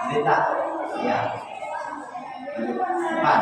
Cerita. Ya. Empat.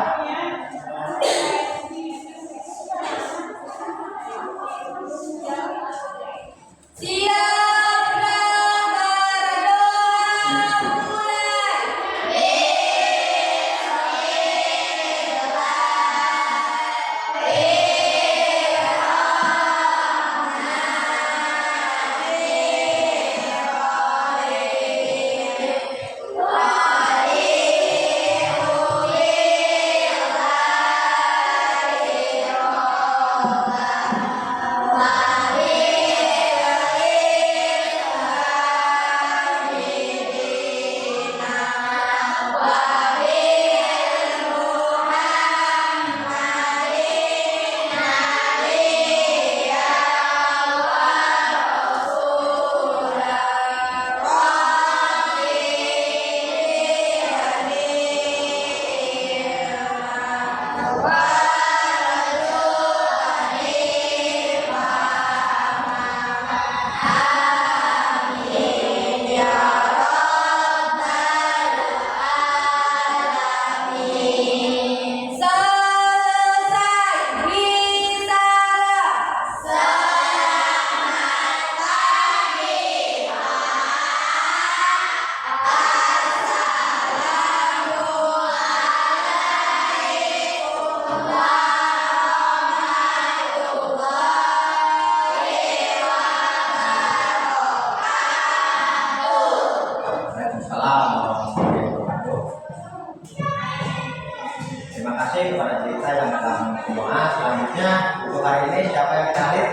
Terima kasih kepada cerita yang telah doa. Selanjutnya untuk hari ini siapa yang terakhir?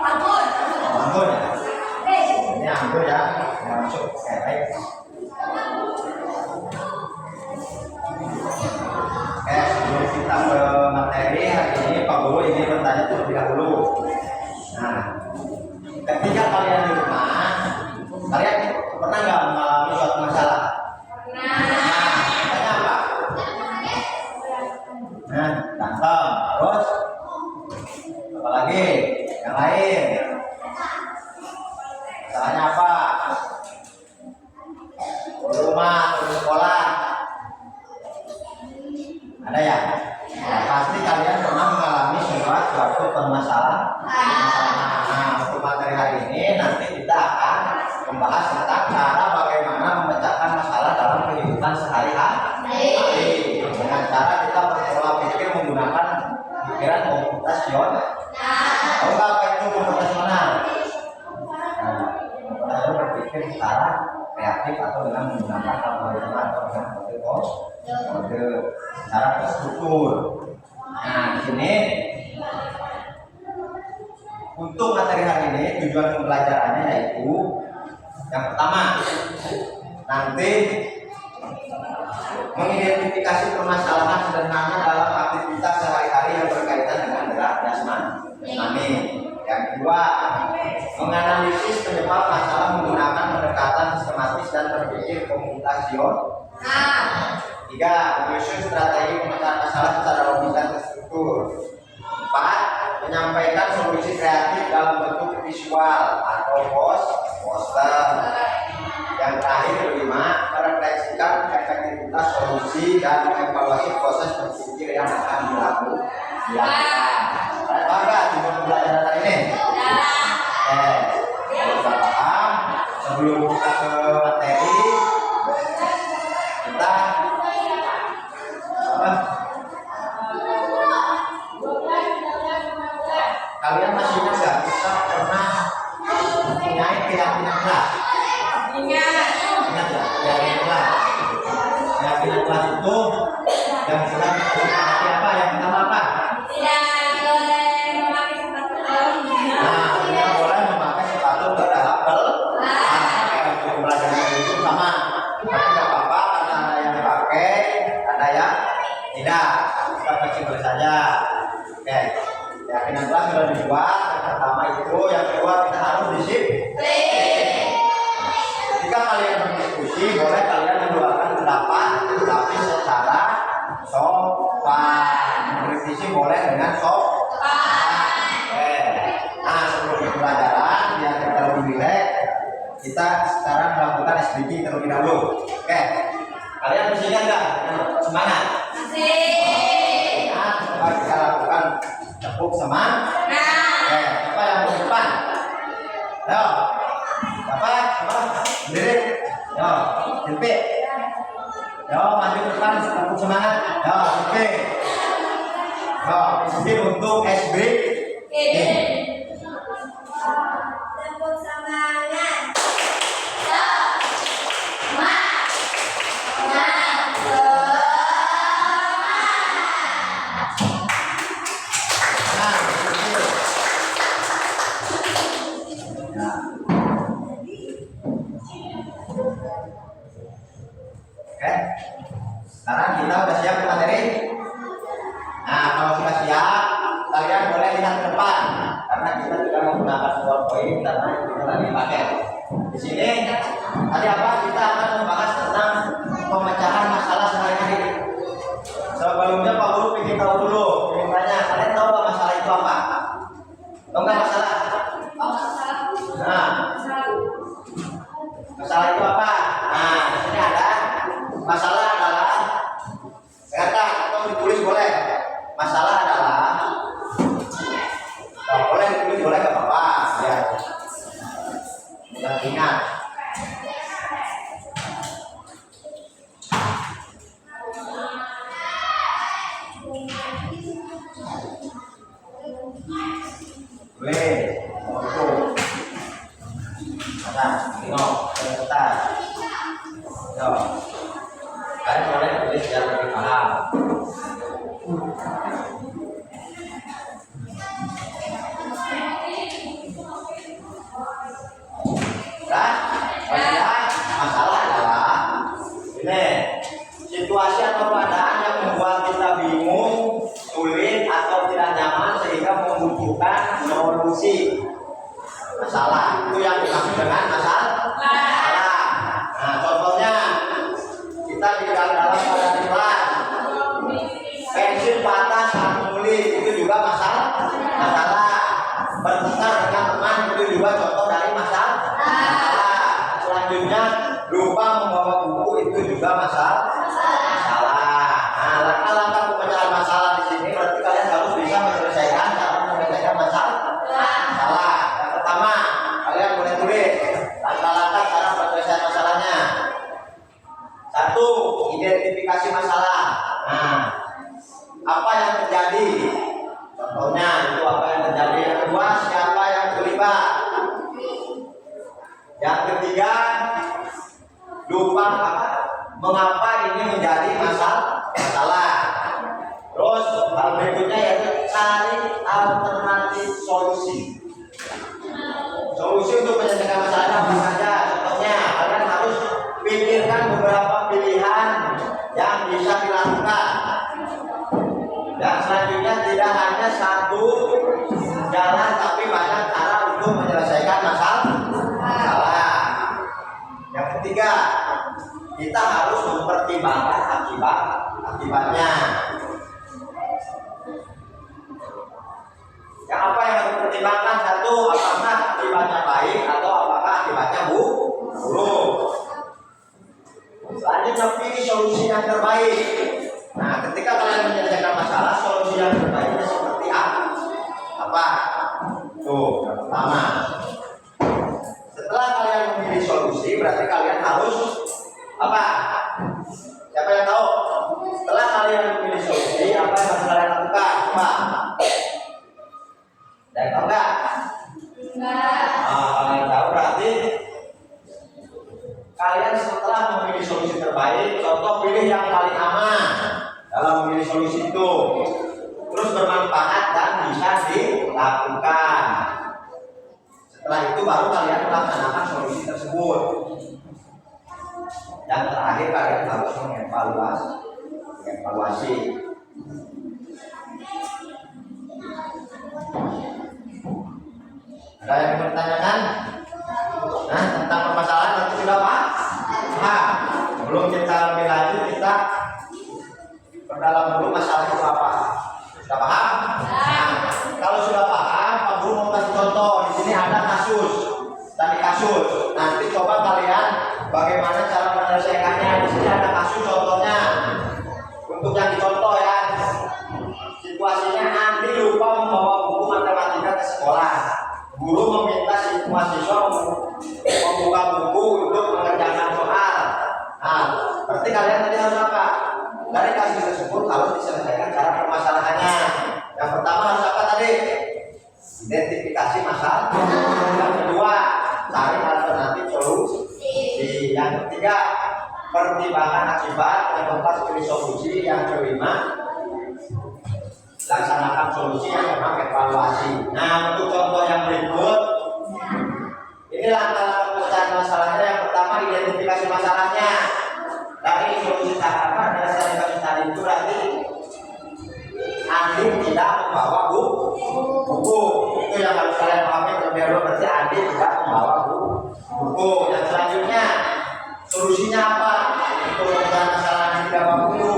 Anggun. Anggun ya. Ini Anggun ya. Masuk. Oke, baik. Oke, sebelum kita ke materi hari ini, Pak Guru ingin bertanya terlebih dahulu. Nah, ketika kalian di rumah, kalian pernah nggak mengalami suatu masalah? Nah, ganteng. Terus apa lagi? Yang lain? Salahnya apa? Di rumah, di sekolah? Ada ya? Ya pasti kalian pernah mengalami suatu permasalahan. Nah, untuk materi hari ini nanti kita akan membahas tentang cara bagaimana memecahkan masalah dalam kehidupan sehari-hari dengan cara kita berpola pikir menggunakan pikiran komputasional. Tahu nggak apa itu komputasional? Nah, komputasional berpikir secara kreatif atau dengan menggunakan algoritma atau dengan kode secara terstruktur. Nah, di sini untuk materi hari ini tujuan pembelajarannya yaitu yang pertama nanti mengidentifikasi permasalahan sederhana dalam aktivitas sehari-hari yang berkaitan dengan gerak jasmani. Yang kedua, menganalisis penyebab masalah menggunakan pendekatan sistematis dan berpikir komputasional. Tiga, menyusun strategi pemecahan masalah secara logis dan terstruktur. Empat, menyampaikan solusi kreatif dalam bentuk visual atau poster. Yang terakhir kelima, merefleksikan efektivitas solusi dan mengevaluasi proses berpikir yang akan dilakukan. Bangga dengan pembelajaran hari ini. Sudah paham. Sebelum kita ke materi, kita kalian masih ingat nggak kita pernah mempunyai keyakinan kelas? Ingat ya, keyakinan kelas. Keyakinan kelas itu yang sedang disepakati apa? Yang pertama apa? Tidak boleh memakai sepatu. Nah, tidak boleh memakai sepatu berhapel. Untuk pembelajaran itu sama, tapi nggak apa-apa karena ada yang dipakai, ada yang tidak. Kita fleksibel saja. Oke. Keyakinan kelas sudah dibuat. Yang pertama itu, yang kedua kita harus disiplin. Ketika kalian berdiskusi, boleh kalian mengeluarkan pendapat, tapi secara sopan. Mengkritisi boleh dengan sopan. Nah, sebelum pembelajaran biar kita lebih rileks, kita sekarang melakukan SBQ terlebih dahulu. Oke, kalian masih ingat nggak? Semangat. Masih. Nah, coba kita lakukan tepuk semangat. Oke, apa yang di depan? Ayo, apa? Berdiri. Yo, jepit. Yo, maju ke depan, tepuk semangat. Yo, jepit. Yo, ini untuk SBQ. Tepuk semangat. Oke, sekarang kita udah siap ke materi. Nah, kalau sudah siap, kalian boleh lihat ke depan karena kita tidak menggunakan PowerPoint karena kita lagi pakai. Di sini tadi apa? Kita akan membahas tentang pemecahan masalah sehari-hari. Sebelumnya Pak Guru ingin tahu dulu, ingin tanya, kalian tahu nggak masalah itu apa? Tahu nggak masalah? Nah, masalah itu apa? Nah, di sini ada masalah adalah kata atau ditulis boleh. Masalah adalah boleh ditulis boleh nggak apa-apa ya. Dan ingat boleh untuk nah, kita yo, kalian boleh tulis biar lebih paham. Masalah adalah ini situasi atau keadaan yang membuat kita bingung, sulit atau tidak nyaman sehingga membutuhkan solusi. Masalah itu yang dimaksud dengan masalah. Nah, contohnya kita di dalam keadaan kelas pensil patah saat menulis itu juga masalah. Bertengkar dengan teman itu juga contoh dari masalah. Selanjutnya lupa membawa buku itu juga masalah. Nah, langkah-langkah pemecahan masalah di sini berarti kalian harus bisa menyelesaikan masalah. Yang pertama, kalian boleh tulis langkah-langkah cara penyelesaian masalahnya. 1. Identifikasi masalah. Nah, apa yang terjadi? Contohnya itu apa yang terjadi. Yang kedua, siapa yang terlibat? Yang ketiga, lupa apa? Mengapa ini menjadi masalah? Terus hal berikutnya yaitu cari alternatif solusi. Solusi untuk menyelesaikan masalahnya apa saja? Contohnya, kalian harus pikirkan beberapa pilihan yang bisa dilakukan. Dan selanjutnya tidak hanya satu jalan tapi banyak cara untuk menyelesaikan masalah. Yang ketiga, kita harus mempertimbangkan akibatnya. Yang apa yang harus dipertimbangkan? 1, apakah akibatnya baik atau apakah akibatnya buruk. Selanjutnya pilih solusi yang terbaik. Nah, ketika kalian menyelesaikan masalah, solusi yang terbaiknya seperti apa? Tuh, yang pertama. Setelah kalian memilih solusi, berarti kalian harus apa? Siapa yang tahu? Setelah kalian memilih solusi, apa yang harus kalian lakukan? Coba. Dan tahu nggak? Nah, kalian tahu berarti kalian setelah memilih solusi terbaik, contoh pilih yang paling aman dalam memilih solusi itu, terus bermanfaat dan bisa dilakukan. Setelah itu baru kalian melaksanakan solusi tersebut. Yang terakhir kalian harus mengevaluasi. Ada yang bertanyakan? Nah, tentang permasalahan nanti sudah paham? Sebelum kita lebih lanjut, kita perdalam dulu masalah itu apa. Sudah paham? Nah, kalau sudah paham, Pak Guru mau kasih contoh. Di sini ada kasus. Tadi kasus. Nanti coba bagaimana cara menyelesaikannya. Di sini ada kasus contohnya. Untuk yang dicontoh ya, situasinya Andi lupa membawa buku matematika ke sekolah. Guru meminta si mahasiswa membuka buku untuk mengerjakan soal. Nah, berarti kalian tadi harus apa? Dari kasus tersebut harus diselesaikan cara permasalahannya. Yang pertama harus apa tadi? Identifikasi masalah. Yang kedua, cari alternatif solusi. Yang ketiga, pertimbangan akibat. Yang keempat, pilih solusi. Yang kelima, laksanakan solusi. Yang keenam, evaluasi. Nah, untuk contoh yang berikut, ini langkah pemecahan masalahnya. Yang pertama, identifikasi masalahnya. Dari solusi apa? Dari kasus tadi itu berarti Andi tidak membawa buku. Itu yang harus kalian pahami terlebih dahulu. Berarti Andi tidak membawa buku. Yang selanjutnya, solusinya apa? Untuk pemecahan masalah yang tidak bawa buku,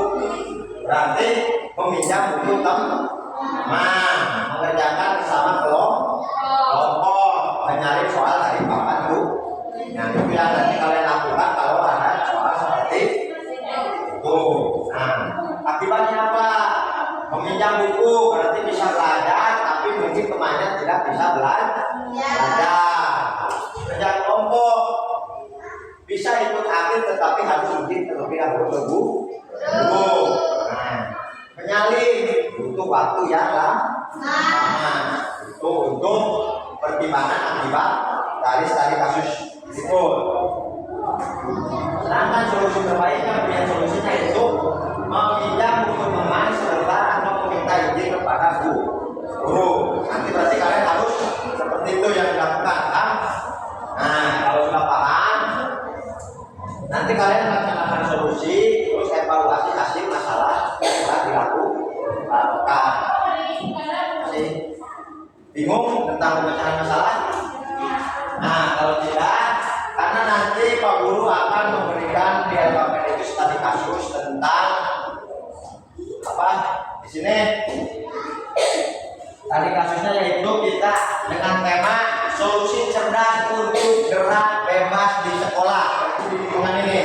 berarti meminjam buku teman, mengerjakan bersama kelompok, mencari soal dari papan buku. Nah, itu yang nanti kalian lakukan kalau ada soal seperti itu. Nah, akibatnya apa? Meminjam buku berarti bisa belajar, tapi mungkin temannya tidak bisa belajar. Kerja kelompok bisa ikut aktif, tetapi harus izin terlebih dahulu ke guru. Nah, menyalin butuh waktu yang lama. Itu untuk pertimbangan akibat dari kasus itu. Sedangkan solusi terbaiknya punya solusinya itu meminjam buku teman sebentar atau meminta izin kepada guru. Nanti berarti kalian harus seperti itu yang dilakukan kan? Nah, kalau sudah paham, nanti kalian laksanakan solusi, terus evaluasi hasil masalah yang telah dilakukan. Masih bingung tentang pemecahan masalah? Nah, kalau tidak, karena nanti Pak Guru akan memberikan di LKPD itu studi kasus tentang apa? Di sini tadi kasusnya yaitu kita dengan tema solusi cerdas untuk gerak bebas di sekolah. Di lingkungan ini,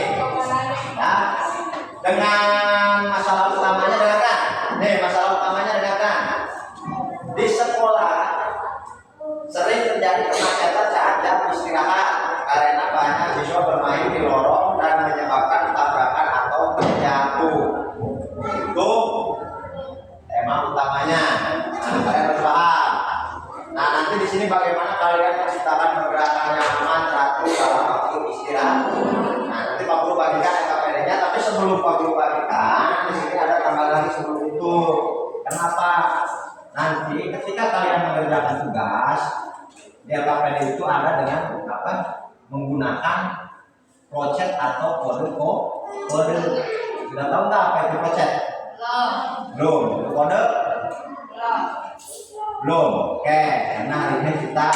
ya. Dengan masalah utamanya dengarkan. Nih, masalah utamanya dengarkan. Di sekolah sering terjadi kemacetan saat jam istirahat karena banyak siswa bermain di lorong dan menyebabkan tabrakan atau terjatuh. Itu tema utamanya. Nah, kalian harus paham. Nah, nanti di sini bagaimana kalian menciptakan pergerakan yang aman teratur dalam waktu istirahat. Nah, nanti Pak Guru bagikan LKPD-nya, tapi sebelum Pak Guru bagikan, di sini ada tambah lagi sebelum itu. Kenapa? Nanti ketika kalian mengerjakan tugas, di LKPD itu ada dengan apa? Menggunakan project atau kode. Sudah tahu nggak apa itu project? Belum. Kode? Belum. Oke, karena hari ini kita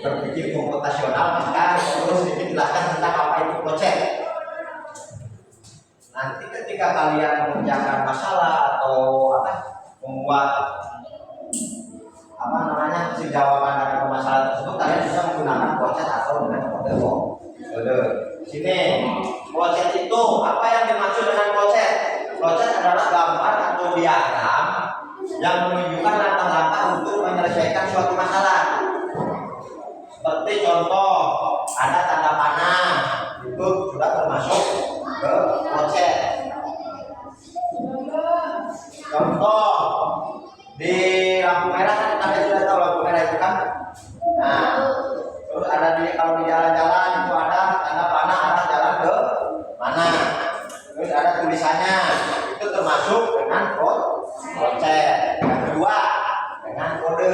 berpikir komputasional, maka terus sedikit jelaskan tentang apa itu project. Nanti ketika kalian mengerjakan masalah atau membuat jawaban dari permasalahan tersebut, kalian bisa menggunakan project atau dengan kode. Sini, project itu apa yang dimaksud dengan project? Project adalah gambar atau diagram yang menunjukkan langkah-langkah untuk menyelesaikan suatu masalah. Seperti contoh, ada tanda panah, itu sudah termasuk ke project. Contoh, di lampu merah kan kalian sudah tahu lampu merah itu kan. Nah, terus ada kalau di jalan-jalan itu ada tanda panah, ada jalan ke mana. Terus ada tulisannya, itu termasuk dengan project. Yang kedua, dengan kode.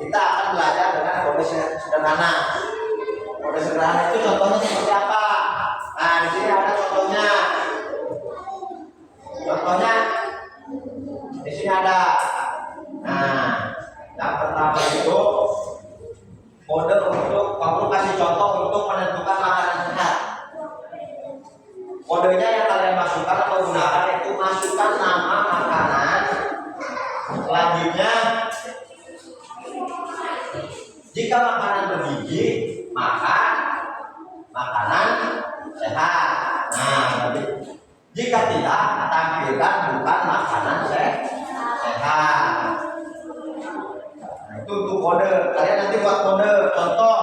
Kita akan belajar dengan kode sederhana. Kode sederhana itu contohnya seperti apa? Nah, di sini ada contohnya. Contohnya di sini ada. Nah, yang pertama itu kode untuk kamu kasih contoh untuk menentukan makanan sehat. Kodenya yang kalian masukkan atau gunakan itu masukkan nama makanan. Selanjutnya, jika makanan bergizi, maka makanan Jika tidak, tampilkan bukan makanan sehat. Nah, itu untuk kode. Kalian nanti buat kode. Contoh,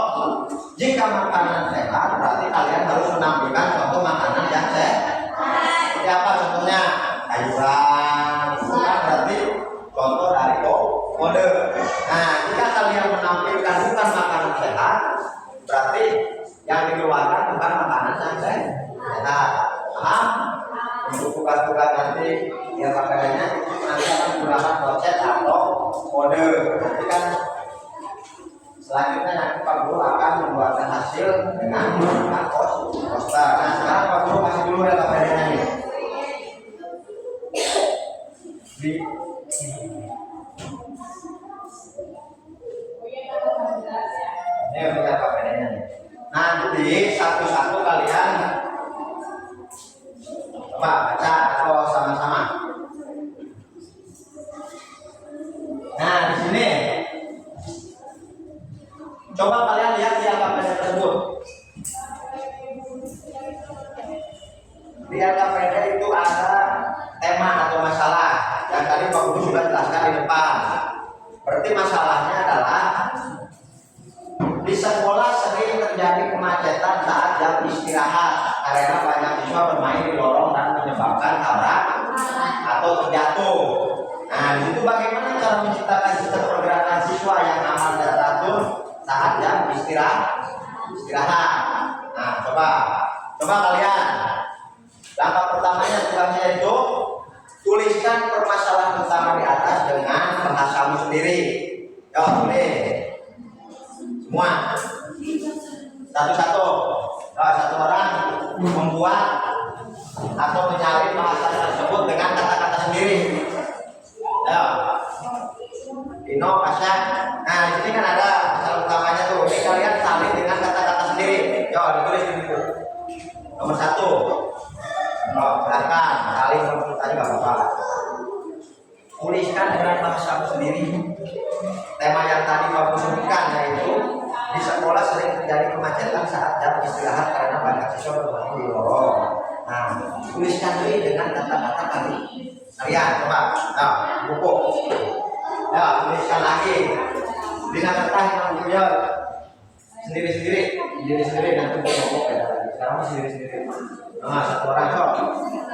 jika makanan sehat, berarti kalian harus menampilkan contoh makanan yang sehat. Seperti apa contohnya? Sayuran. Bukan berarti contoh dari kode. Nah, jika kalian menampilkan bukan makanan sehat, berarti yang dikeluarkan bukan makanan yang sehat. Paham? Untuk tugas-tugas nanti ya pakaiannya nanti akan menggunakan konsep atau kode. Nanti kan selanjutnya nanti Pak Guru akan membuatkan hasil dengan menggunakan poster. Nah sekarang Pak Guru kasih dulu ya pakaiannya nih. Ini punya pakaiannya nih. Nanti satu-satu kalian coba baca atau sama-sama. Nah di sini coba kalian lihat di KPD tersebut. Di KPD itu ada tema atau masalah yang tadi Pak Guru sudah jelaskan di depan. Berarti masalahnya adalah di sekolah sering terjadi kemacetan saat jam istirahat karena banyak siswa bermain di lorong dan menyebabkan tabrak atau terjatuh. Nah, di situ bagaimana cara menciptakan sistem pergerakan siswa yang aman dan teratur saat jam istirahat? Nah, coba kalian. Langkah pertamanya tugasnya itu tuliskan permasalahan utama di atas dengan bahasamu sendiri. Yo, tulis. Semua satu-satu. Satu orang membuat atau menyalin bahasa tersebut dengan kata-kata sendiri. Ya. Dino, Asya. Nah, di sini kan ada masalah utamanya tuh. Ini kalian salin dengan kata-kata sendiri. Yo, ditulis di buku. Nomor 1. Silakan salin nomor tadi nggak apa-apa. Tuliskan dengan bahasamu sendiri. Tema yang tadi kamu sebutkan yaitu di sekolah sering terjadi kemacetan saat jam istirahat karena banyak siswa bermain di lorong. Nah, tuliskan ini dengan kata-kata kalian. Coba, nah, buku. Ya, tuliskan lagi. Dengan kertas yang punya sendiri nanti buku ya. Sekarang sendiri. Nah, satu orang sok.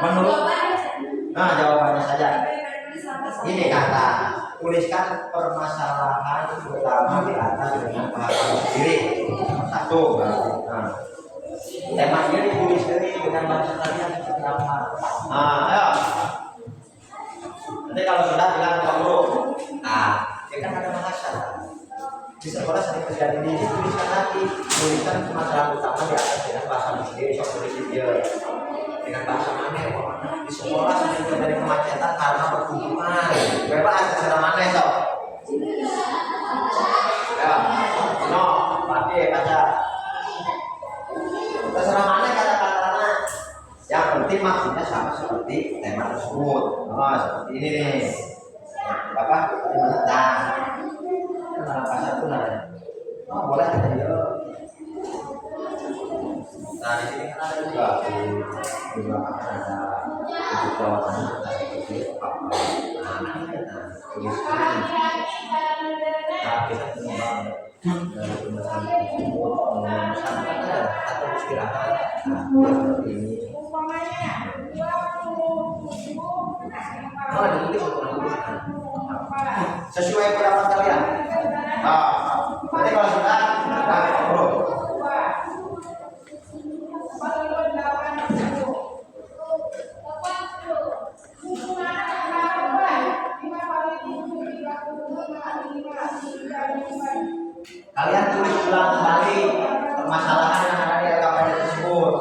Menurut, nah jawabannya saja. Ini kata. Tuliskan permasalahan utama di atas dengan bahasa sendiri. 1. Nah, temanya ditulis dengan bahasa kalian seperti apa? Nah, ayo. Nanti kalau sudah bilang Pak Guru. Nah, ya kan ada bahasa. Di sekolah sering terjadi ini, tuliskan lagi. Tuliskan permasalahan utama di atas dengan bahasa sendiri. Sok tulis dia dengan bahasa mana? Di sekolah sering terjadi kemacetan karena perkumpulan. Bebas terserah mana sok. Ya, no, pakai baca. Terserah mana kata-katanya. Yang penting maksudnya sama seperti tema tersebut. Oh, seperti ini nih. Bapak, di mana tang? Mana pasar tuh nanya. Oh, boleh kita dia. Nah, di sini kan ada juga di belakang ada kebutuhan seperti apa. Nah, kita tuliskan. Nah, kita kembang dari pembahasan tersebut mengesankan atau istirahat. Nah, seperti ini. Oh, ditulis sesuai pendapat kalian. Nanti kalau sudah kita ngobrol. Kalian tulis ulang kembali permasalahan yang ada di LKPD tersebut.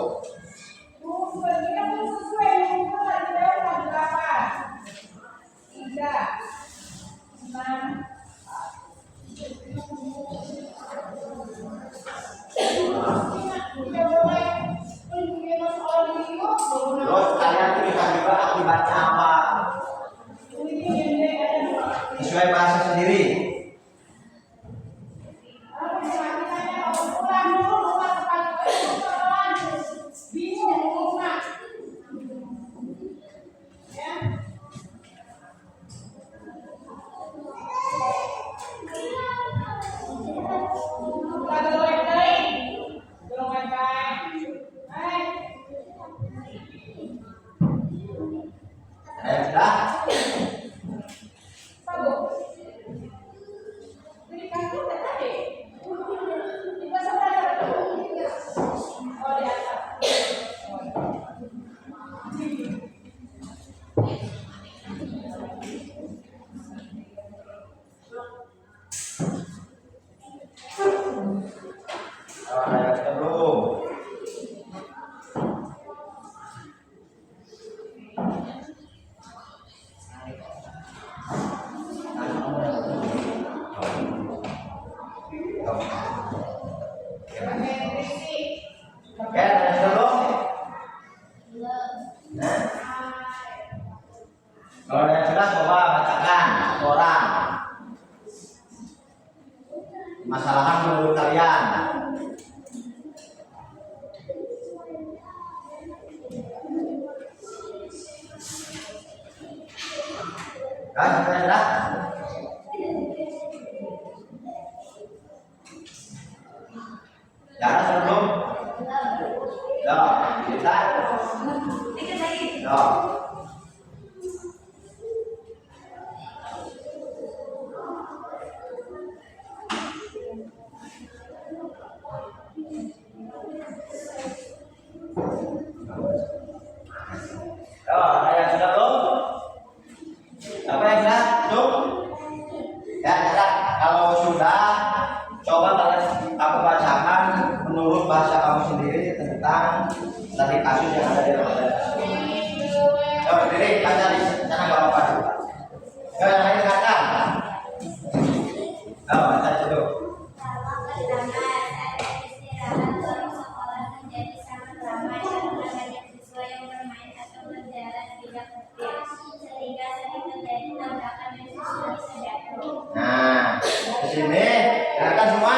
sudah? Ada yang belum? Oke, ada yang belum? Nah, kalau ada yang sudah coba bacakan orang. Masalahan menurut kalian. Sudah? Cara sebelum? Ya, kita. Ya. Ada yang sudah belum? Apa yang sudah? Belum? Ya, kalau sudah, coba kalian aku bacakan menurut bahasa kamu sendiri tentang tadi kasus yang ada di Ramadan. Coba sendiri baca di sana gak apa-apa. Coba yang lain dengarkan. Baca itu. Nah, di sini dengarkan semua.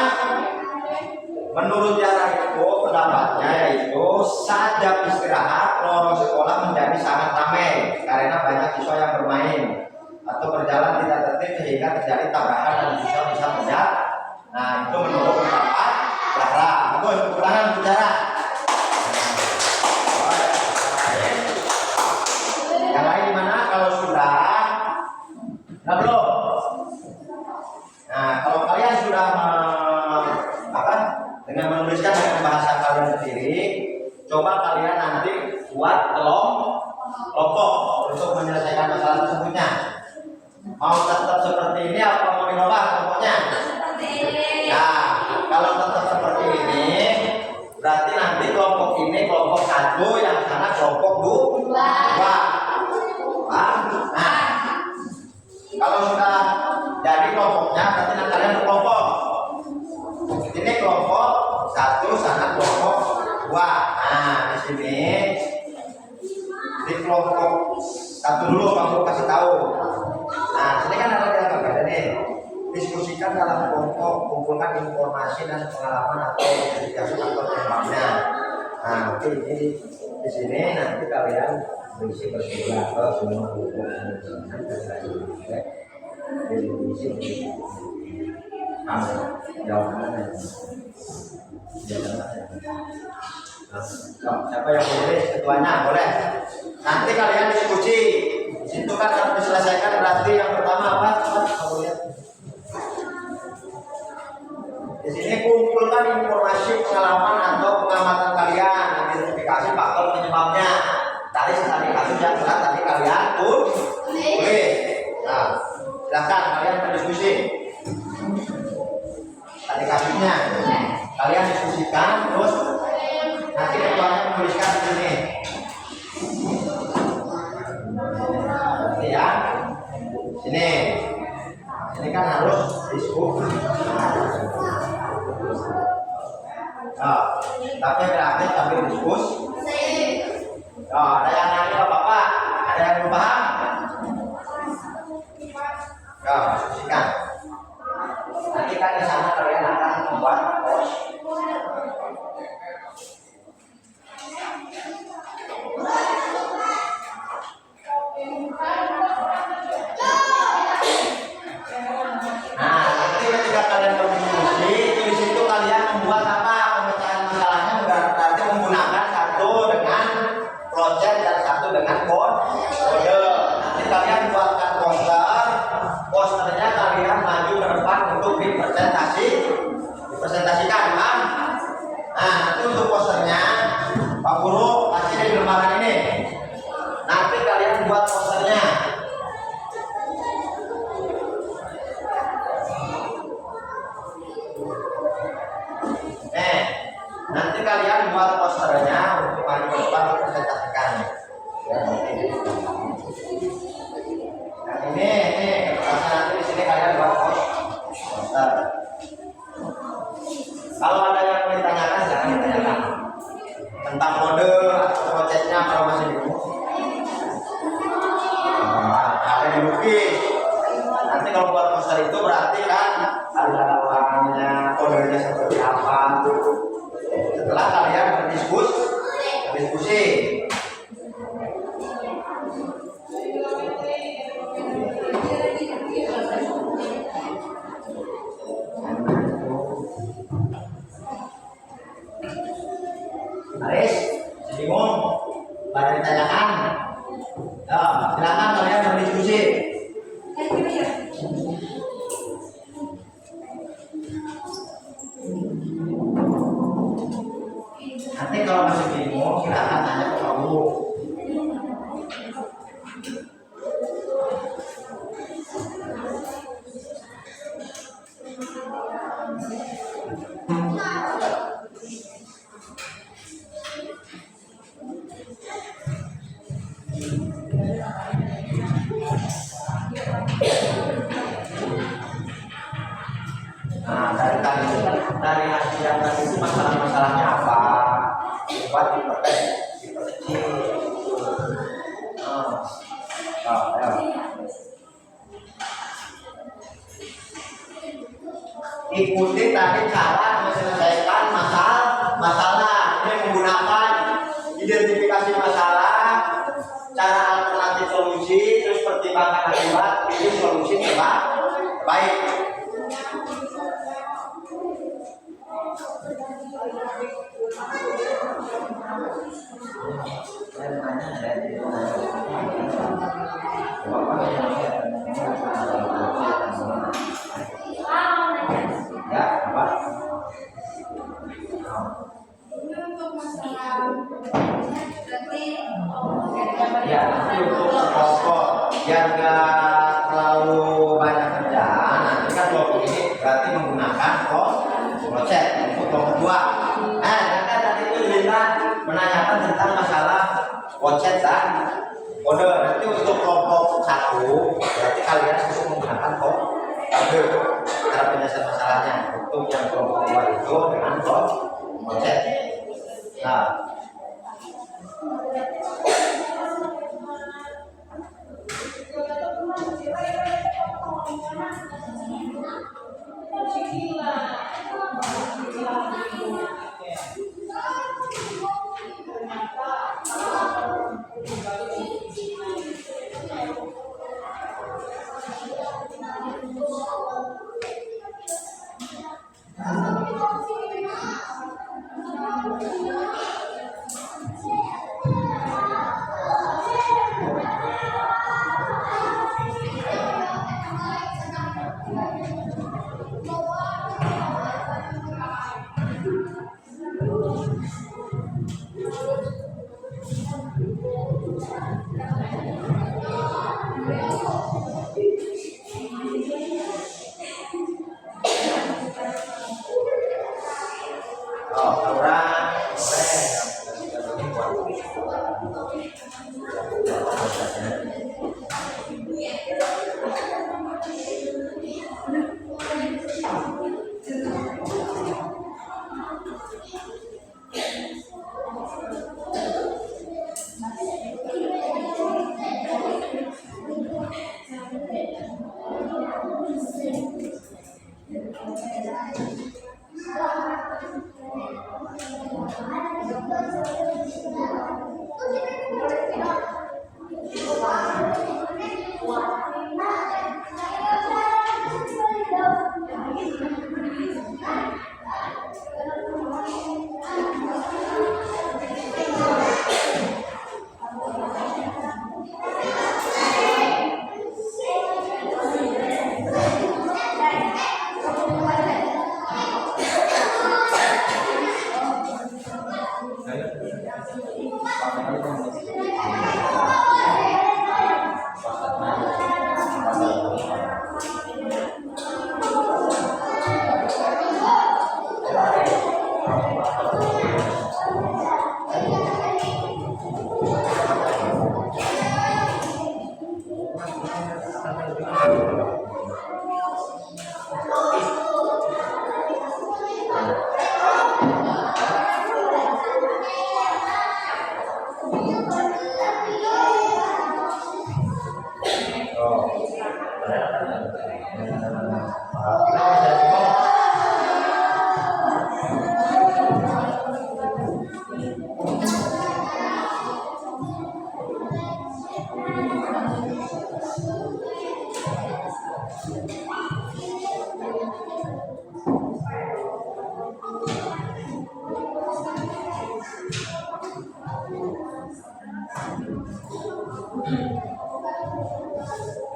Menurut Yara itu pendapatnya yaitu saat jam istirahat lorong sekolah menjadi sangat ramai karena banyak siswa yang bermain atau berjalan tidak tertib sehingga terjadi tabrakan dan siswa bisa terjatuh. Nah, itu menurut pendapat Yara. Bagus, tepuk tangan untuk Yara. Yang lain gimana? Kalau sudah, belum? Nah, kalau kalian sudah dengan menuliskan dengan bahasa kalian sendiri, coba kalian nanti buat kelompok untuk menyelesaikan masalah tersebutnya. Mau tetap seperti ini atau mau dirubah kelompoknya? Nah, kalau tetap seperti ini, berarti nanti kelompok ini kelompok 1, yang sana kelompok 2. Nah, kalau sudah jadi kelompoknya, berarti nanti kalian berkelompok. Ini kelompok 1, sana kelompok 2. Nah, di sini di kelompok 1 dulu kamu kasih tahu. Nah, sini kan ada gambar nih. Diskusikan dalam kelompok, kumpulkan informasi dan pengalaman atau identifikasi atau penyebabnya. Nah, oke, ini di sini nanti kalian berisi berdua ke semua kelompok ini. Jawabannya siapa yang boleh? Ketuanya boleh. Nanti kalian diskusi. Situ kan harus diselesaikan. Berarti yang pertama apa? Kamu lihat. Di sini kumpulkan informasi, pengalaman atau pengamatan kalian, identifikasi faktor penyebabnya. Tadi kasus yang telah tadi kalian tulis. Nah, silakan kalian berdiskusi. Tadi kasusnya kalian diskusikan, terus nanti ketuanya menuliskan di sini. Ya, sini kan harus diskusi. Nah, tapi kreatif tapi diskusi. Nah, ada yang nanya Bapak? Ada yang belum paham? Nah, diskusikan. Nanti kan di sana kalian akan membuat pos. Nah, nanti ketika kalian berdiskusi, di situ kalian membuat apa pemecahan masalahnya berarti menggunakan satu dengan project dan atau kocetnya kalau masih bingung. Ada di lukis. Nanti kalau buat poster itu berarti kan ada orangnya, kodenya seperti apa. Setelah kalian berdiskusi. Aris, bingung? Pada ditanyakan? Ya, silakan kalian berdiskusi. Nanti kalau masih bingung, silakan tanya ke kamu. Nah, dari hasil yang tadi itu masalahnya apa? Buat diperkecil. Ya. Ikuti tadi cara menyelesaikan masalah dengan menggunakan identifikasi masalah, cara alternatif solusi, terus pertimbangan akibat, pilih solusi terbaik. Ya, apa? Ya, nanti untuk pokok biar nggak terlalu banyak kerjaan. Nanti kan kelompok ini berarti menggunakan konsep untuk kelompok kedua. Tadi itu Linda menanyakan tentang masalah konsep dan kode. Nanti untuk kelompok satu berarti kalian harus menggunakan kode cara penyelesaian masalahnya. Untuk yang kelompok kedua itu dengan konsep. Nah,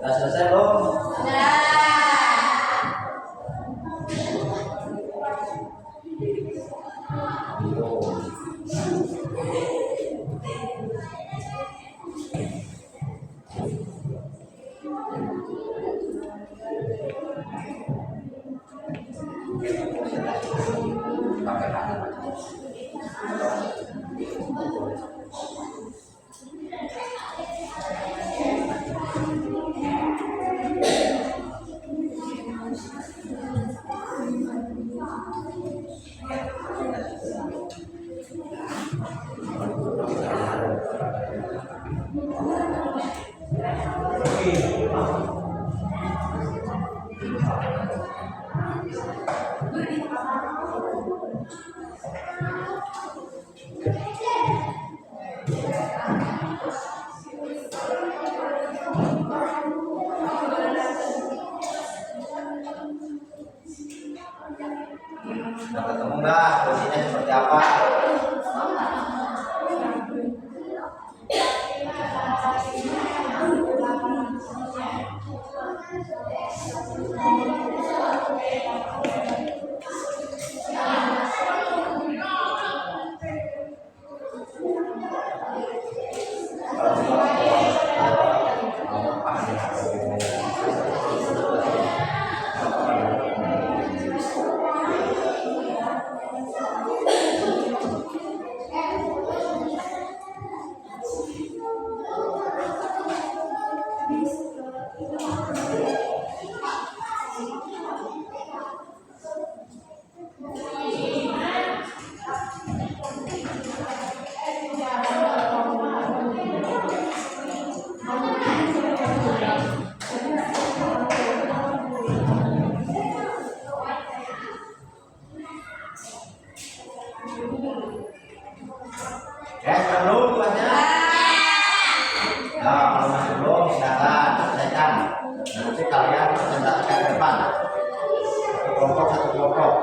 Sudah selesai belum? Sudah. Nah, ketemu nggak posisinya seperti apa? Ya, belum tugasnya? Ya, kalau masih belum, silakan selesaikan. Nanti kalian presentasikan ke depan. Satu kelompok, satu kelompok.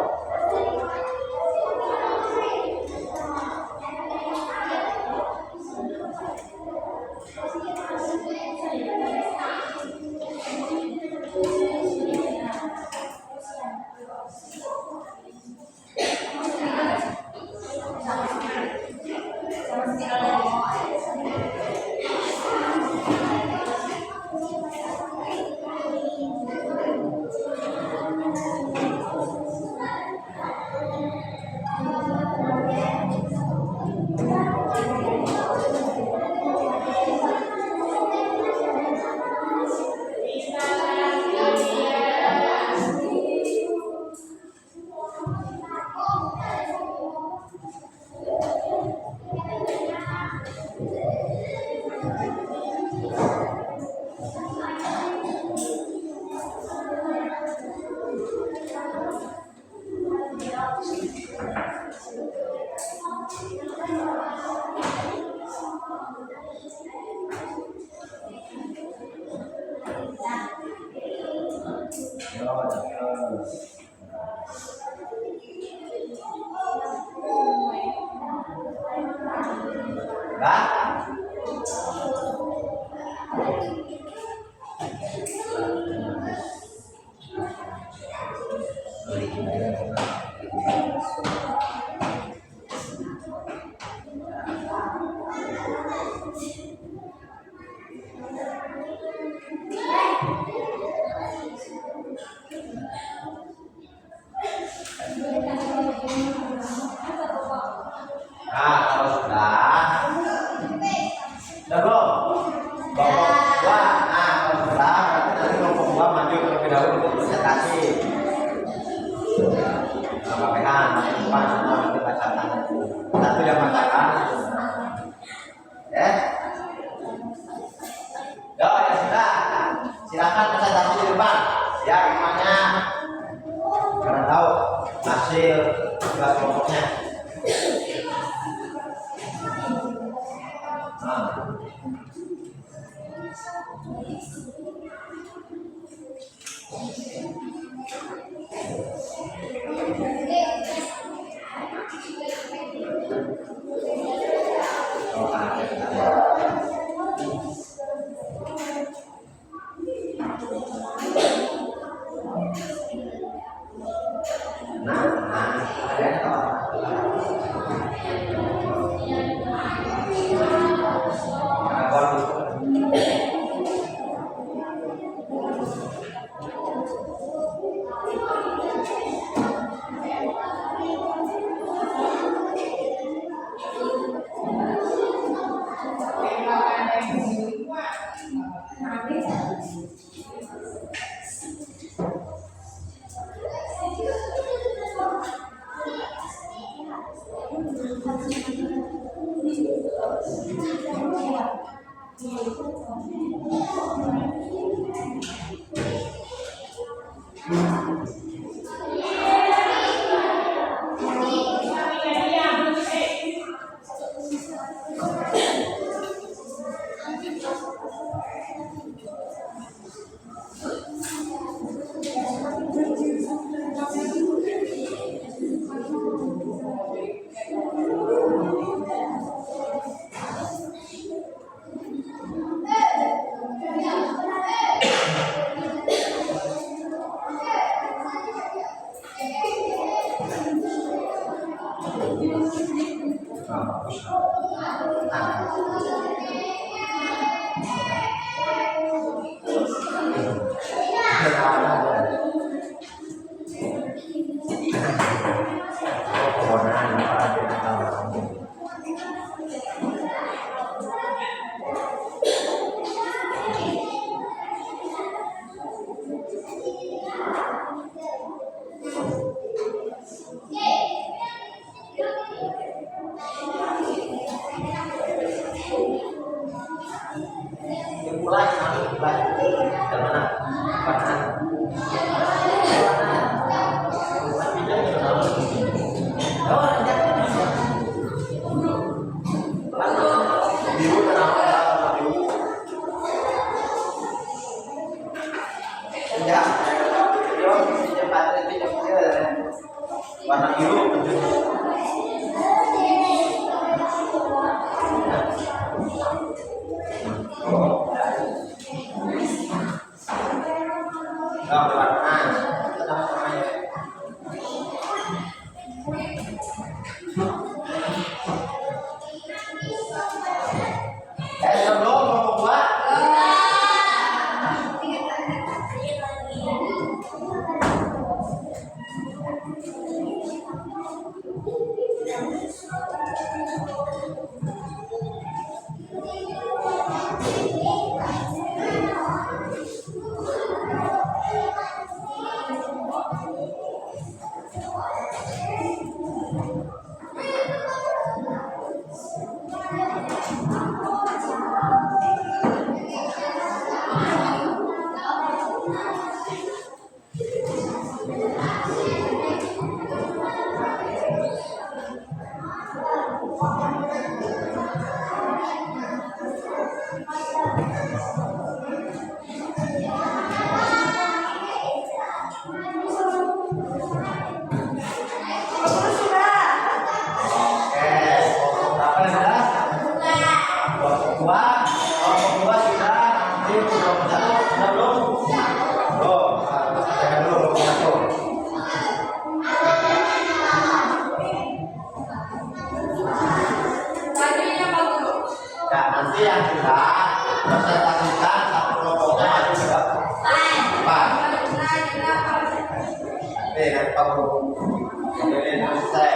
Nah, kalau sudah belum? Kelompok dua, nah kalau sudah nanti kelompok dua maju terlebih dahulu untuk presentasi. Sampaikan depan semua nanti bacakan. Satu yang bacakan. Ya. Yo, ya sudah. Silakan presentasi di depan. Ya, semuanya. Karena tahu hasil tugas kelompoknya. Mulai dan mana? Warna biru. Nanti yang kita presentasikan satu kelompoknya ada berapa? 4. Oke, nanti Pak Guru ini selesai.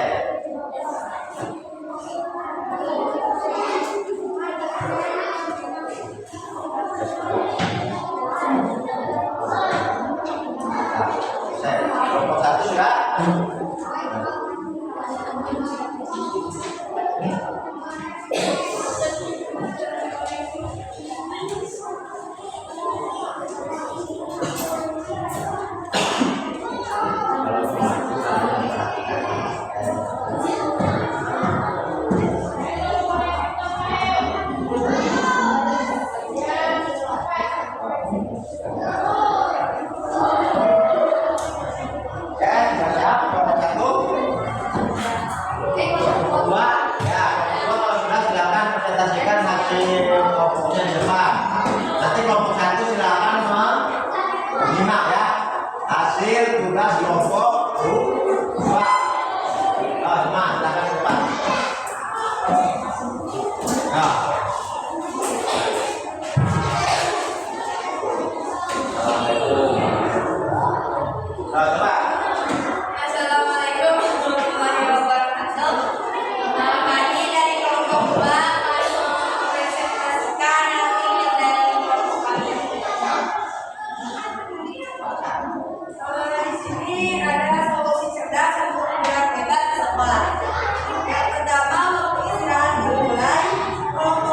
Kelompok 1 sudah. Hasil tugas kelompok 2. Silakan depan. Coba. Assalamualaikum warahmatullahi wabarakatuh. Kami dari kelompok 2 akan mempresentasikan hasil dari kelompok kami. Kalau di sini ada solusi cerdas untuk program bebas sekolah. Yang pertama, waktu istirahat dimulai. Kelompok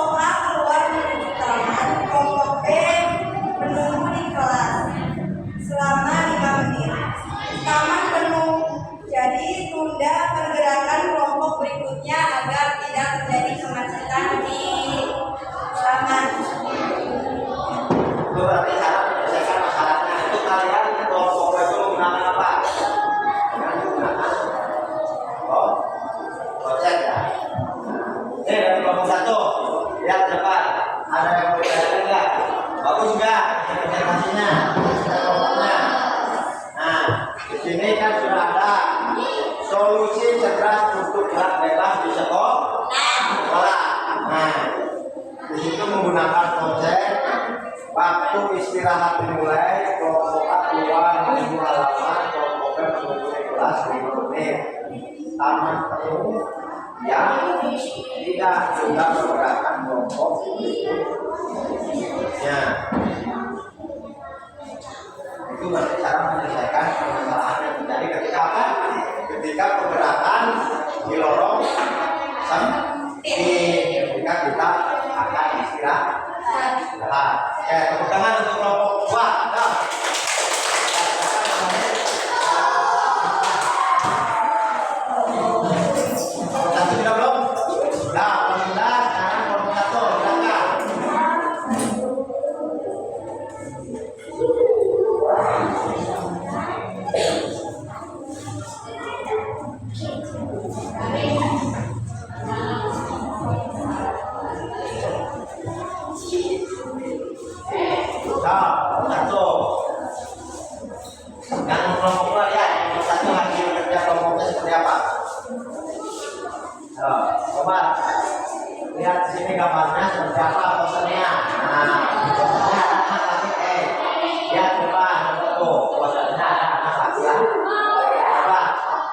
istirahat dimulai, kelompok A keluar menuju halaman, kelompok B menuju di kelas 5 menit. Taman penuh yang tidak juga menggerakkan kelompok berikutnya. Itu berarti cara menyelesaikan permasalahan yang terjadi ketika apa? Ketika pergerakan di lorong sempit, ketika kita akan istirahat. Tepuk tangan untuk kelompok 2. Satu sudah belum? Sudah, alhamdulillah. Sekarang kelompok 1, silakan. Satu. Yang kelompok 2 lihat, kelompok 1 hasil kerja kelompoknya seperti apa? Coba lihat di sini gambarnya seperti apa posternya. Nah, posternya ada anak laki lihat coba tuh posternya ada anak laki ya. Coba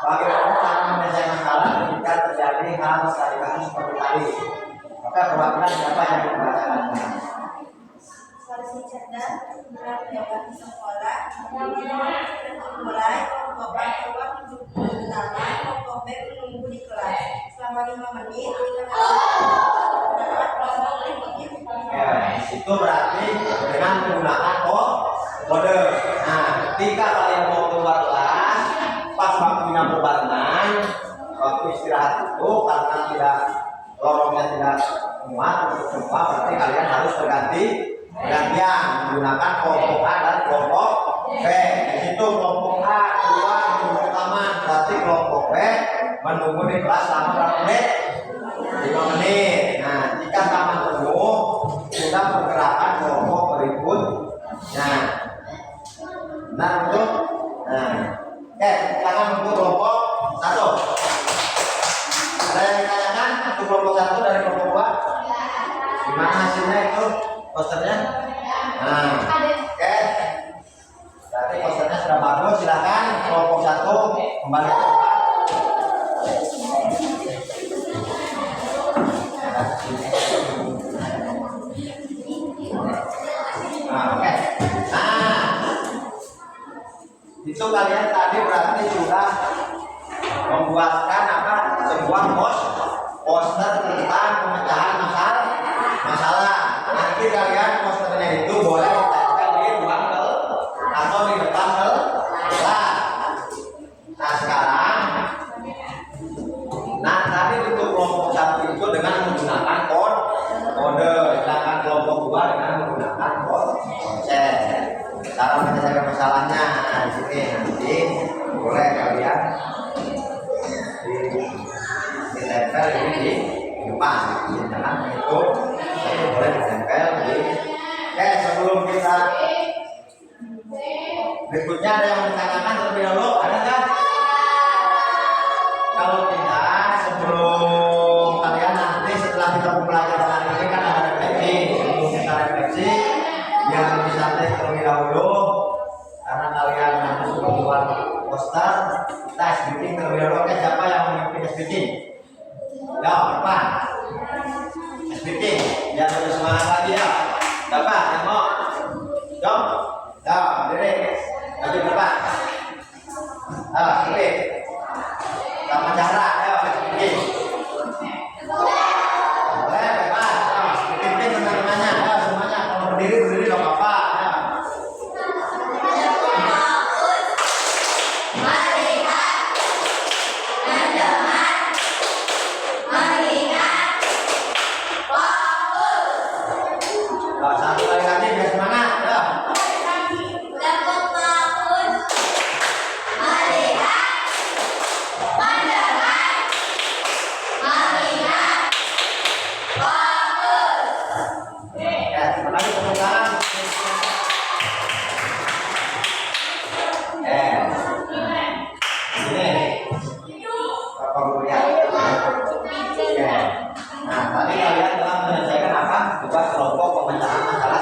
bagaimana cara menyelesaikan masalah ketika terjadi hal sekali-kali seperti tadi. Maka perwakilan siapa yang membacakan? Solusi cerdas berangkat di sekolah. Mulai kelompok A keluar menuju ke taman, kelompok B menunggu di kelas selama 5 menit. Itu berarti dengan menggunakan kode. Nah, ketika kalian mau keluar kelas, pas waktunya berbarengan, waktu istirahat itu karena tidak lorongnya tidak muat untuk semua, berarti kalian harus bergantian menggunakan kelompok A dan kelompok B. Di situ kelompok A keluar menuju ke taman, berarti kelompok B menunggu di kelas selama berapa menit? 5 menit. Nah, jika taman penuh, sudah pergerakan kelompok berikutnya. Nah, untuk tangan untuk kelompok 1. Ada yang ditanyakan untuk kelompok 1 dari kelompok 2? Gimana hasilnya itu posternya? Nah, oke. Berarti posternya sudah bagus. Silakan kelompok 1 kembali ke tempat. Nah, oke. Nah, itu kalian tadi berarti sudah membuatkan apa? Sebuah poster tentang pemecahan masalah. Nanti kalian posternya itu boleh ditempel di ruang atau di depan kelas. Nah, sekarang tadi untuk kelompok 1 itu dengan menggunakan kode, sedangkan kelompok 2 dengan menggunakan konsep. Cara menyelesaikan masalahnya di sini nanti boleh kalian ditempel ini di depan, jangan itu boleh ditempel di. Oke, sebelum kita berikutnya ada yang ditanyakan terlebih dahulu, ada nggak? Kalau tidak, sebelum kalian nanti setelah kita pembelajaran hari ini kan ada refleksi. Sebelum kita refleksi, biar lebih santai terlebih dahulu, karena kalian harus membuat poster, kita SBT terlebih dahulu. Oke, siapa yang memimpin SBT? Ya, depan. SBT, biar lebih semangat lagi ya. Dapat, yang mau? Jom, ya, diri, maju depan. Kiri. Sama jarak, ayo SBT. Boleh, bebas. SBT teman-temannya, ayo semuanya. Kalau berdiri nggak apa-apa. Satu kali lagi biar semangat ya. Nah, tadi kalian telah menyelesaikan apa? Tugas kelompok pemecahan masalah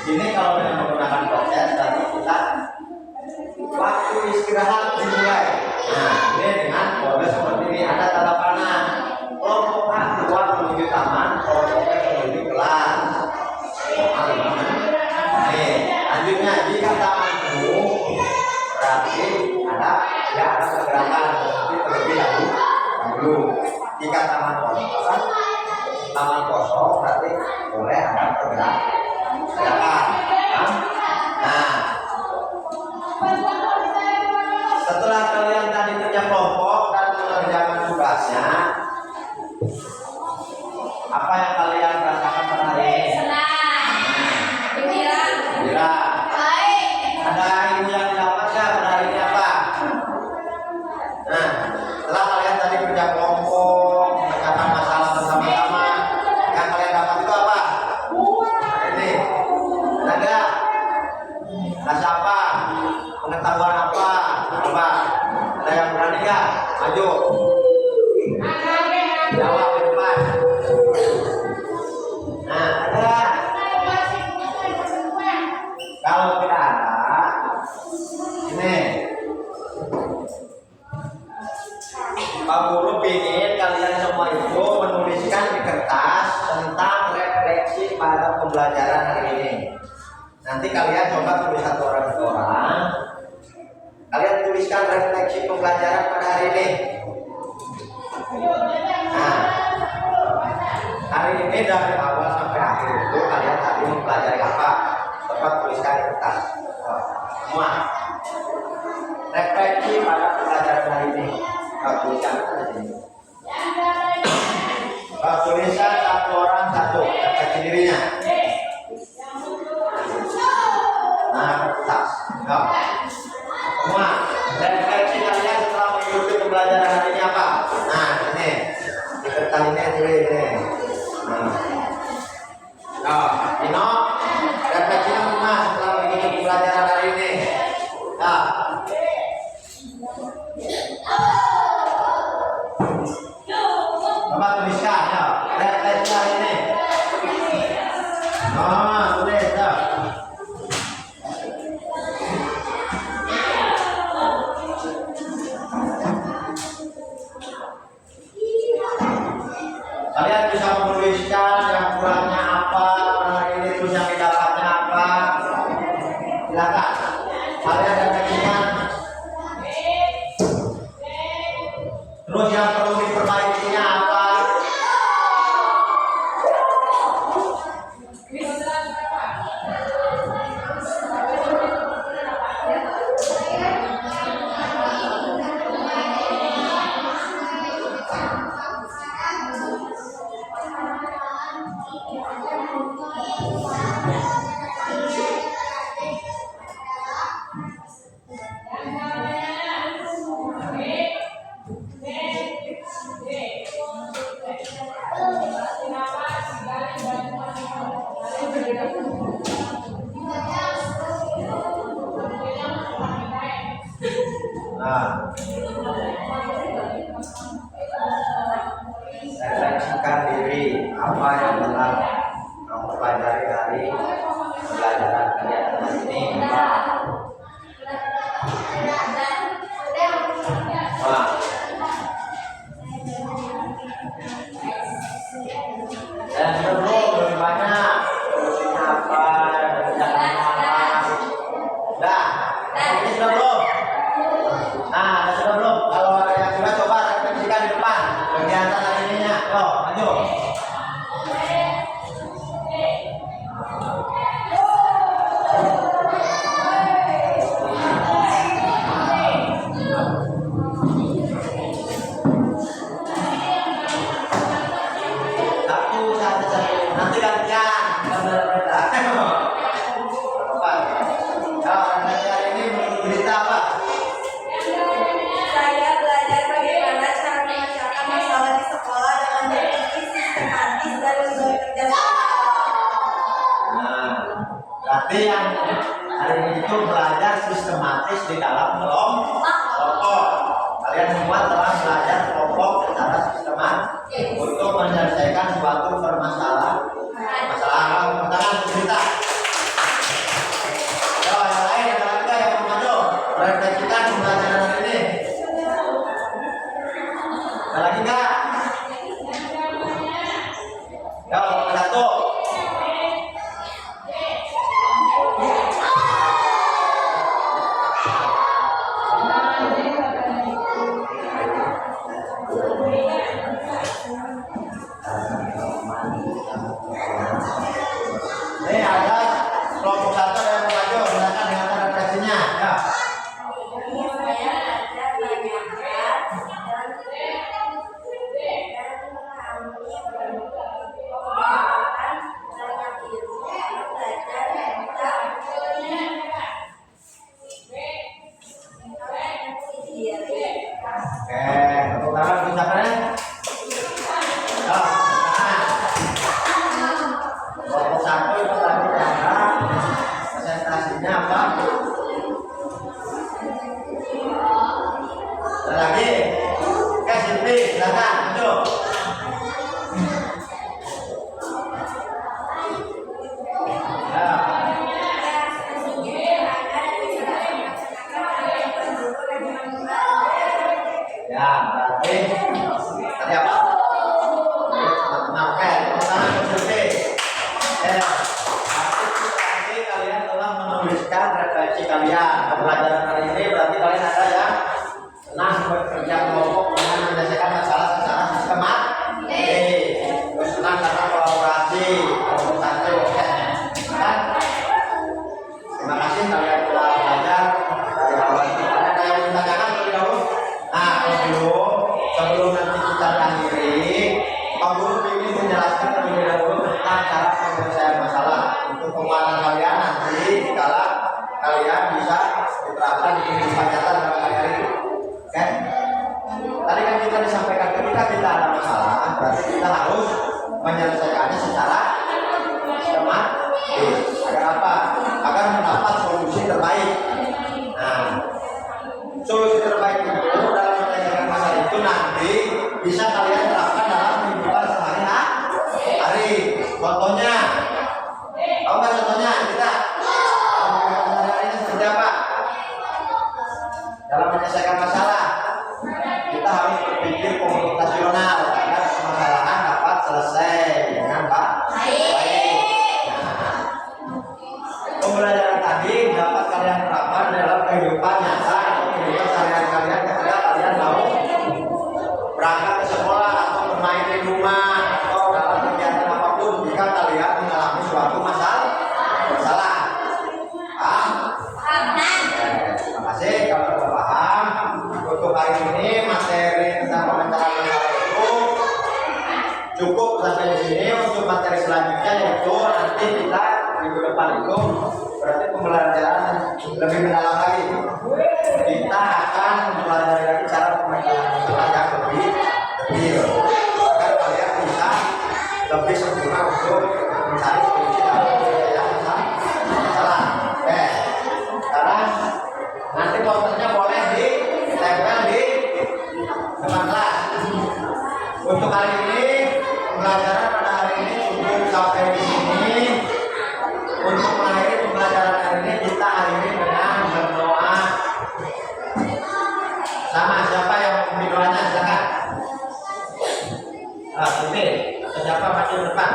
Ini kalau dengan menggunakan proses berarti kita waktu istirahat dimulai. Nah, ini dengan kode seperti ini, ada tanda panah. Kelompok A keluar menuju taman, kelompok B menuju kelas. Nih, lanjutnya jika taman penuh berarti ada pergerakan seperti terlebih dahulu. Jika taman kosong berarti boleh ada pergerakan. Nah, setelah kalian tadi kerja kelompok dan mengerjakan tugasnya, apa yang kalian rasakan pada hari ini? Senang. Gembira. Baik. Ada ilmu yang didapat nggak pada hari ini apa? Nah, setelah kalian tadi kerja kelompok, mengerjakan masalah bersama-sama, yang kalian dapat itu apa? Ini. Ada nggak? Rasa apa? Pengetahuan apa? Coba. Ada yang berani nggak? Maju. Jawab di depan. Nah, ada. Kalau tidak ada, ini Pak Guru ingin kalian semua itu menuliskan di kertas tentang refleksi pada pembelajaran hari ini. Nanti kalian coba tulis satu orang. Kalian tuliskan refleksi pembelajaran pada hari ini. Nah, hari ini dari awal sampai akhir itu kalian tadi mempelajari apa? Coba tuliskan di kertas. Semua. Refleksi pada pembelajaran hari ini. Kau tuliskan di sini. Kau tuliskan satu orang satu refleksi dirinya. Nah, kertas. Kau. Semua. Refleksi kalian setelah mengikuti pembelajaran hari ini apa? Nah, ini. Di kertas ini tulis ini. Nah, Dino, refleksinya mana setelah mengikuti pembelajaran hari ini? Nah, coba tuliskan ya, refleksi hari ini. Tulis ya. Kalian bisa menuliskan yang kurangnya apa hari ini, terus yang didapatnya apa. Silakan. Kalian refleksikan. Terus yang perlu diperbaikinya apa? Nah, refleksikan diri apa yang telah kamu pelajari dari pembelajaran kegiatan hari ini. Nah, dan dulu lebih banyak tulisnya apa, kerjaannya apa. Dah, ini sudah belum? Nah, sudah belum? Kalau ada yang sudah, coba refleksikan di depan kegiatan hari ininya. Yo, maju. Satu. Nanti gantian. Benar-benar. Apa? Ya, refleksi hari ini menurut berita apa? Saya belajar bagaimana cara menyelesaikan masalah di sekolah dengan berpikir sistematis dan bekerja sama. Nah, berarti yang hari ini itu belajar sistematis di dalam kelompok. Kalian semua telah belajar kelompok secara sistematis untuk menyelesaikan suatu permasalahan. Masalah apa? Pertanyaan cerita. menyelesaikan refleksi kalian. Pembelajaran hari ini berarti kalian ada yang senang bekerja kelompok dengan menyelesaikan masalah secara sistematis. Senang karena kolaborasi, kelompok satu. Kan? Terima kasih kalian telah belajar dari awal ini. Ada yang menanyakan terlebih dahulu? Nah, kalau belum, sebelum nanti kita akhiri, Pak Guru ingin menjelaskan terlebih dahulu tentang cara penyelesaian masalah untuk penguatan kalian nanti jika kalian bisa diterapkan di kehidupan nyata dalam hari-hari ini. Oke? Tadi kan kita disampaikan ketika kita ada masalah, berarti kita harus menyelesaikannya secara sistematis. Agar apa? Agar mendapat solusi terbaik. Nah, solusi terbaik itu dalam menyelesaikan masalah itu nanti bisa kalian terapkan dalam kehidupan sehari-hari. Contohnya, tahu nggak contohnya kita hari ini seperti apa? Dalam menyelesaikan masalah, kita harus berpikir komputasional agar permasalahan dapat selesai dengan baik. Pembelajaran tadi dapat kalian terapkan dalam kehidupan nyata atau kehidupan sehari-hari kalian ketika kalian mau berangkat ke sekolah atau bermain di rumah atau dalam kegiatan apapun jika kalian mengalami suatu masalah. Paham? Terima kasih kalau sudah paham. Untuk hari ini materi tentang pemecahan masalah itu cukup sampai di sini. Untuk materi selanjutnya yaitu nanti kita minggu depan itu berarti pembelajaran lebih mendalam lagi. Kita akan mempelajari lagi cara pemecahan masalah yang lebih detail agar kalian bisa lebih sempurna untuk mencari solusi dalam penyelesaian masalah. Oke, sekarang nanti posternya boleh ditempel di depan kelas. Untuk hari ini pembelajaran pada hari ini cukup sampai di sini. Untuk mengakhiri pembelajaran hari ini kita akhiri dengan berdoa. Sama siapa yang memberi doanya silakan. Oke, siapa maju depan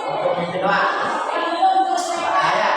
untuk memberi doa. Saya.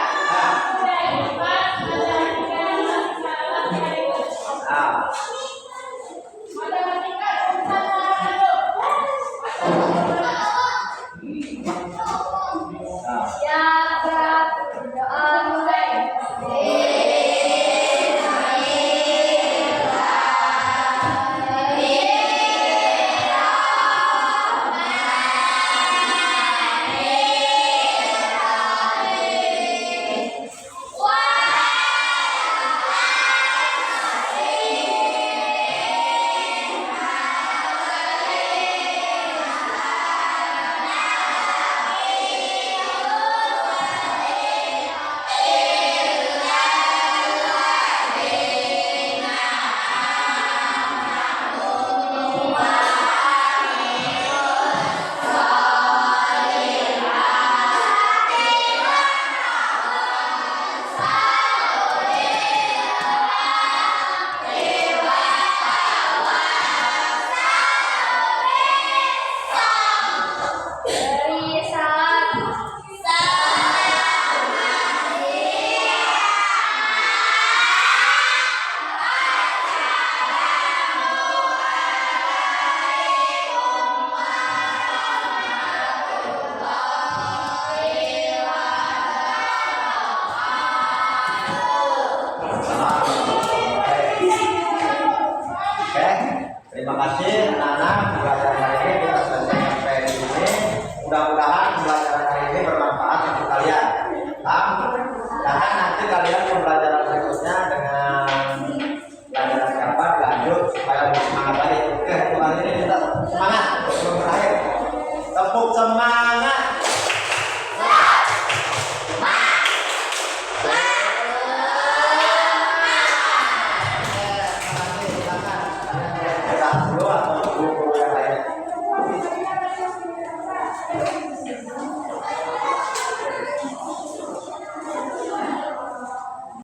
Terima kasih anak-anak, pembelajaran hari ini kita selesai sampai di sini. Mudah-mudahan pembelajaran hari ini bermanfaat untuk kalian.